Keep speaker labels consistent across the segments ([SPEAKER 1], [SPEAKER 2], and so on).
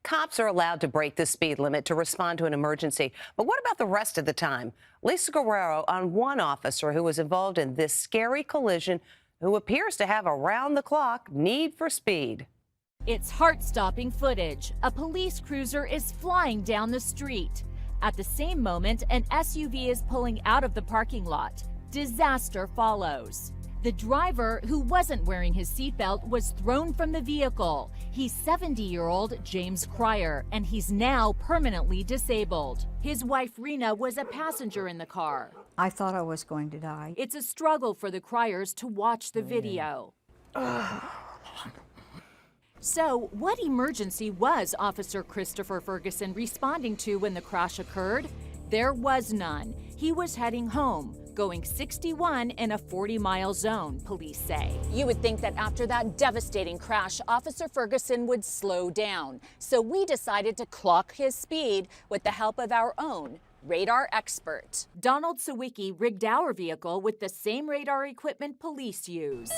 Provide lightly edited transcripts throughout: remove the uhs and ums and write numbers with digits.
[SPEAKER 1] cops are allowed to break the speed limit to respond to an emergency. But what about the rest of the time? Lisa Guerrero on one officer who was involved in this scary collision who appears to have around-the-clock need for speed.
[SPEAKER 2] It's heart-stopping footage. A police cruiser is flying down the street. At the same moment, an SUV is pulling out of the parking lot. Disaster follows. The driver, who wasn't wearing his seatbelt, was thrown from the vehicle. He's 70-year-old James Cryer, and he's now permanently disabled. His wife, Rena, was a passenger in the car.
[SPEAKER 3] I thought I was going to die.
[SPEAKER 2] It's a struggle for the Cryers to watch the video. So, what emergency was Officer Christopher Ferguson responding to when the crash occurred? There was none. He was heading home, going 61 in a 40-mile zone, police say. You would think that after that devastating crash, Officer Ferguson would slow down. So we decided to clock his speed with the help of our own radar expert. Donald Sawicki rigged our vehicle with the same radar equipment police use.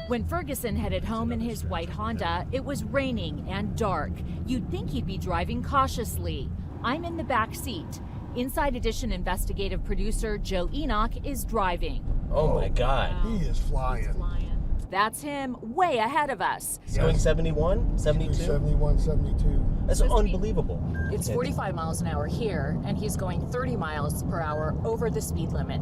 [SPEAKER 2] When Ferguson headed home in his white Honda, it was raining and dark. You'd think he'd be driving cautiously. I'm in the back seat. Inside Edition investigative producer Joe Enoch is driving.
[SPEAKER 4] Oh my God.
[SPEAKER 5] He is flying.
[SPEAKER 2] That's him way ahead of us.
[SPEAKER 4] He's going 71, 72?
[SPEAKER 5] 71, 72.
[SPEAKER 4] That's unbelievable.
[SPEAKER 2] It's 45 miles an hour here, and he's going 30 miles per hour over the speed limit.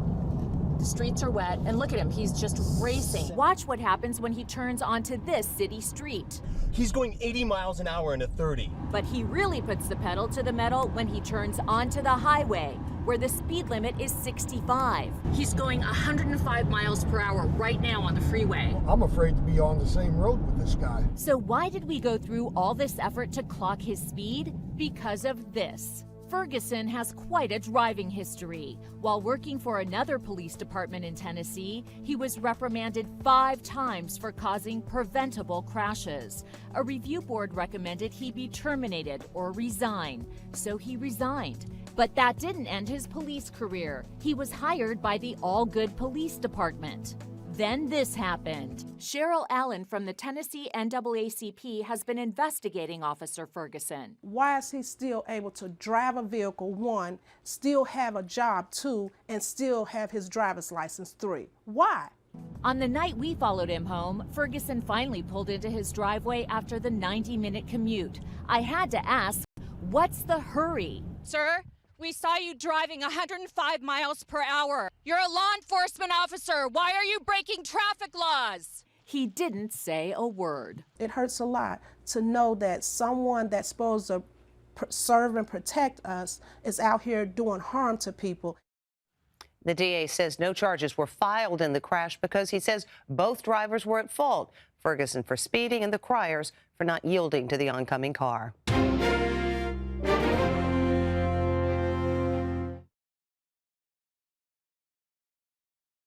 [SPEAKER 2] The streets are wet, and look at him, he's just racing. Watch what happens when he turns onto this city street.
[SPEAKER 4] He's going 80 miles an hour in a 30.
[SPEAKER 2] But he really puts the pedal to the metal when he turns onto the highway, where the speed limit is 65. He's going 105 miles per hour right now on the freeway.
[SPEAKER 5] I'm afraid to be on the same road with this guy.
[SPEAKER 2] So why did we go through all this effort to clock his speed? Because of this. Ferguson has quite a driving history. While working for another police department in Tennessee, he was reprimanded 5 times for causing preventable crashes. A review board recommended he be terminated or resign, so he resigned. But that didn't end his police career. He was hired by the All Good Police Department. Then this happened. Cheryl Allen from the Tennessee NAACP has been investigating Officer Ferguson.
[SPEAKER 6] Why is he still able to drive a vehicle, 1, still have a job, 2, and still have his driver's license, 3? Why?
[SPEAKER 2] On the night we followed him home, Ferguson finally pulled into his driveway after the 90-minute commute. I had to ask, what's the hurry?
[SPEAKER 7] Sir? We saw you driving 105 miles per hour. You're a law enforcement officer. Why are you breaking traffic laws?
[SPEAKER 2] He didn't say a word.
[SPEAKER 6] It hurts a lot to know that someone that's supposed to serve and protect us is out here doing harm to people.
[SPEAKER 1] The DA says no charges were filed in the crash because he says both drivers were at fault. Ferguson for speeding and the Cryers for not yielding to the oncoming car.